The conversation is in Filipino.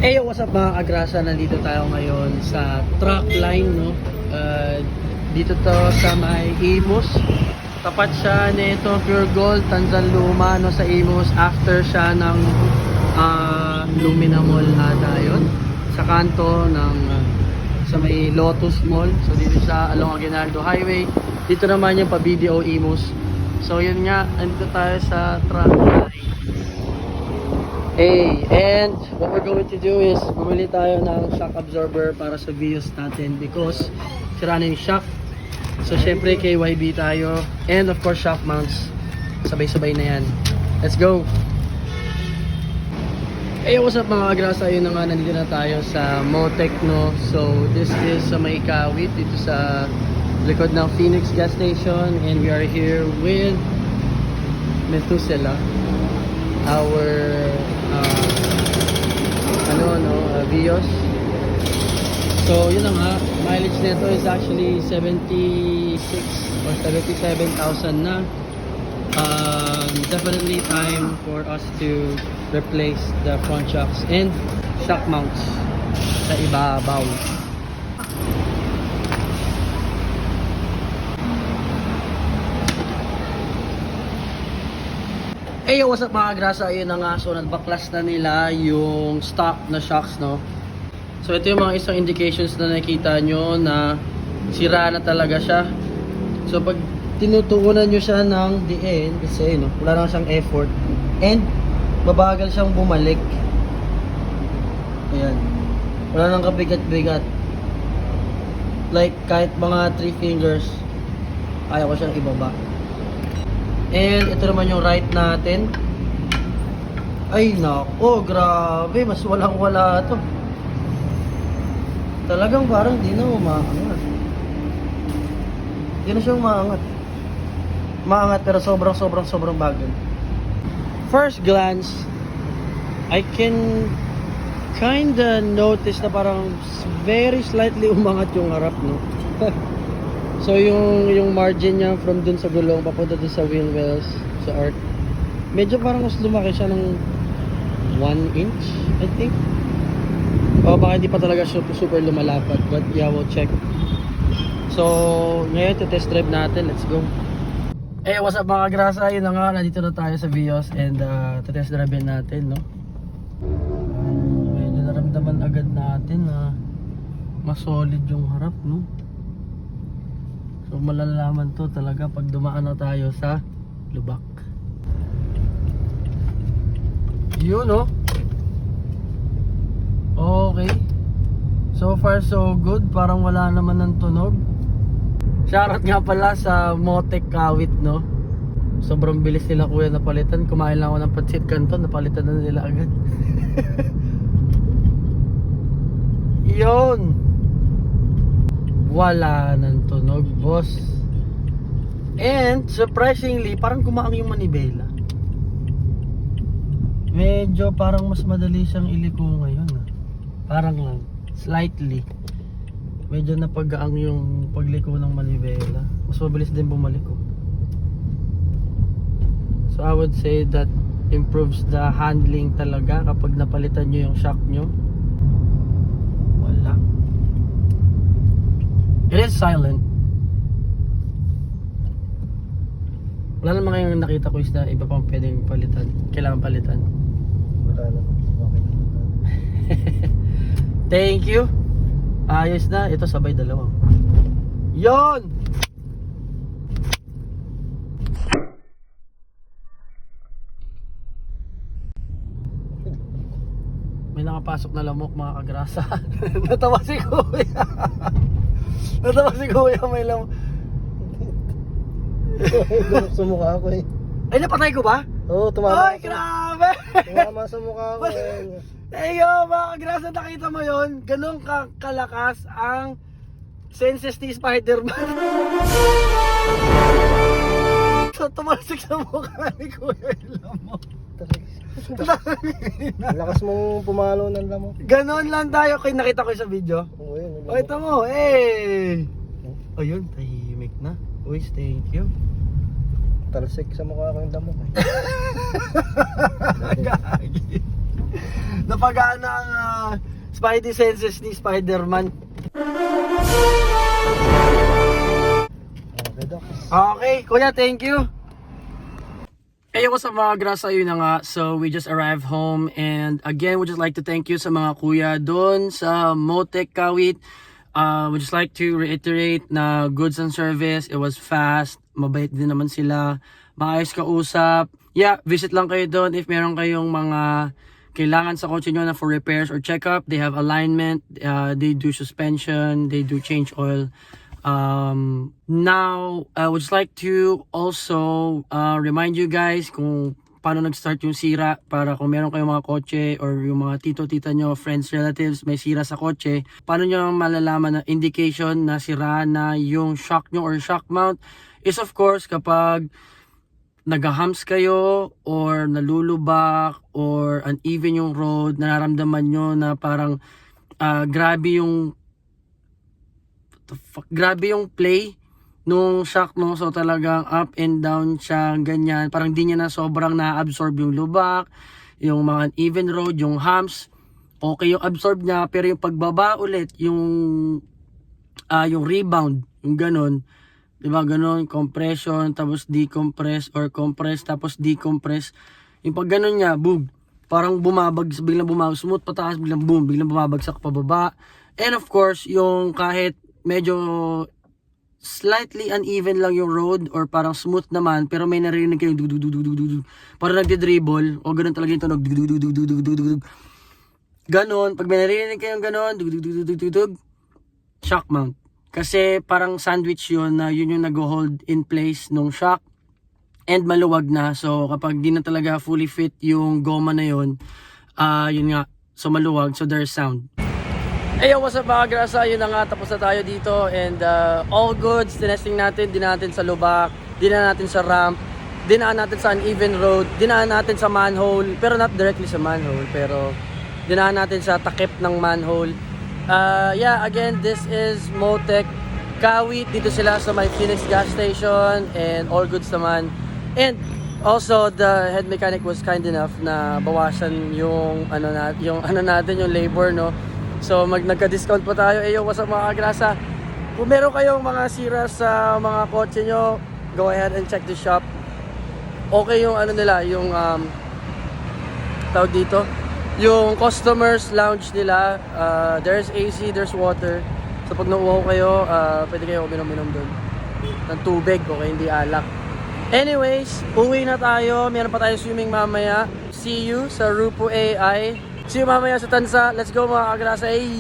Hey, what's up mga kagrasa? Nandito tayo ngayon sa truck line, no? Dito to sa may Imus. Tapat siya nito Pure Gold, Tanzanluma, no, sa Imus. After siya ng Lumina Mall ata yun. Sa kanto ng sa may Lotus Mall. So dito siya along Aguinaldo Highway. Dito naman yung pa BDO Imus. So yun nga, nandito tayo sa truck line. Hey, and what we're going to do is bumili tayo ng shock absorber para sa Vios natin because sira na yung shock. So syempre KYB tayo, and of course shock mounts. Sabay-sabay na yan. Let's go! Hey, what's up mga agrasa? Yun na nga, nandito na tayo sa Motec, no? So this is sa may Kawit, dito sa likod ng Phoenix gas station, and we are here with Methuselah, our Vios. So yun na nga, mileage nito is actually 76 or 77,000 na. Definitely time for us to replace the front shocks and shock mounts sa ibabaw. Hey, what's up mga grasa? Ayun na nga, so nagbaklas na nila yung stock na shocks, no? So ito yung mga isang indications na nakita nyo na sira na talaga siya. So pag tinutuunan nyo siya ng diin, kasi no, wala na siyang effort, and mabagal siyang bumalik. Ayan, wala nang kabigat-bigat. Like kahit mga 3 fingers, ayaw ko siyang ibaba. And ito naman yung right natin. Ay nako, grabe, mas walang wala to. Talagang parang di na umaangat. Di na siya umaangat. Maangat pero sobrang bagal. First glance, I can kinda notice na parang very slightly umangat yung harap, no? So yung margin niya from dun sa gulong papunta dun sa wheel wells, sa arc, medyo parang mas lumaki siya ng 1 inch, I think. O baka hindi pa talaga super lumalapad, but yeah, we'll check. So ngayon test drive natin, let's go. Hey, what's up mga grasa? Yun na nga, nandito na tayo sa Vios, and test drive natin, no? Medyo naramdaman agad natin na mas solid yung harap, no? So malalaman to talaga pag dumaan na tayo sa lubak. Yun, no? Okay. So far so good. Parang wala naman ng tunog. Shoutout nga pala sa Motec Kawit, no? Sobrang bilis nila kuya napalitan. Kumain lang ako ng pancit canton, napalitan na nila agad. Yun. Wala nang tunog, boss. And surprisingly, parang kumaang yung manibela. Medyo parang mas madali siyang iliko ngayon, ah. Parang lang, slightly. Medyo napagaang yung pagliko ng manibela. Mas mabilis din bumaliko. So I would say that improves the handling talaga kapag napalitan nyo yung shock nyo. Wala. It is silent. Wala naman kayong nakita ko is na iba pang pwedeng palitan. Kailangan palitan. Wala naman. Thank you. Ayos na. Ito sabay dalawang. Yon! May nakapasok na lamok mga kagrasa. Natawa si kuya. Natawa si kuya, may lamok. Sumukha ako eh. Ay, napatay ko ba? Oo, tumama. Ay, grabe! Tumama sa mukha ko eh. Hey yo, mga kagrasa, nakita mo yun? Ganun kalakas ang senses ni Spider-Man. So, tumalsik sa mukha ni kuya yung lamok. Lakas mong pumalo ng lamok. Ganon lang tayo. Kaya nakita ko sa video. Oo, yun. O, ito mo. Eh! Ayun, tahimik na. Uy, thank you. Talsik sa mukha ko yung lamok eh. Gagi. Napagana ang Spidey senses ni Spider-Man. Okay, Doc. Okay, kuya, thank you. Hey, what's up mga grasa, yun na nga. So, we just arrived home and again, we just like to thank you sa mga kuya doon sa Motec Kawit. We just like to reiterate na goods and service, it was fast, mabait din naman sila, maayos kausap. Yeah, visit lang kayo doon if meron kayong mga kailangan sa kotse nyo na for repairs or checkup. They have alignment, they do suspension, they do change oil. Now, I would just like to also remind you guys kung paano nag-start yung sira, para kung meron kayong mga kotse or yung mga tito-tita nyo, friends, relatives, may sira sa kotse, paano nyo malalaman na indication na sira na yung shock nyo or shock mount is of course kapag nag-humps kayo or nalulubak or uneven yung road, nararamdaman nyo na parang grabe yung play nung shock, no? So talagang up and down siya, ganyan. Parang di niya na sobrang na-absorb yung lubak, yung mga uneven road, yung humps. Okay yung absorb niya, pero yung pagbaba ulit, yung rebound, yung ganon. Diba, ganon, compression, tapos decompress, or compress, tapos decompress. Yung pag ganon niya, boom, parang biglang bumabag, smooth pataas, biglang boom, biglang bumabagsak pababa. And of course, yung kahit medyo slightly uneven lang yung road or parang smooth naman pero may narinig kayong dududududududud, parang nagdi-dribble o ganun talaga yung tunog, dudududududududud, ganon. Pag may narinig kayong ganon, dududududududud, shock mount. Kasi parang sandwich yun na yun yung nag-hold in place nung shock and maluwag na. So kapag di na talaga fully fit yung goma na yun, yun nga, so maluwag, so there's sound. Hey, what's up mga grasa? Yun na nga, tapos na tayo dito and all goods, tinesting natin, dinaan natin sa lubak, dinaan natin sa ramp, dinaan natin sa uneven road, dinaan natin sa manhole, pero not directly sa manhole, pero dinaan natin sa takip ng manhole. Yeah, again, this is Motec Kawit, dito sila sa may Phoenix gas station and all goods naman. And also, the head mechanic was kind enough na bawasan yung natin, yung labor, no? So nagka-discount pa tayo. Yo, what's up mga kagrasa? Kung meron kayong mga sira sa mga kotse nyo, go ahead and check the shop. Okay yung nila, yung tawag dito, yung customers lounge nila. There's AC, there's water. So pag nauuhaw kayo, pwede kayo uminom-inom dun ng tubig, okay, hindi alak. Anyways, uwi na tayo. Meron pa tayo swimming mamaya. See you sa Rupo AI. See you mamaya sa Tansa. Let's go mga kagrasa. Hey!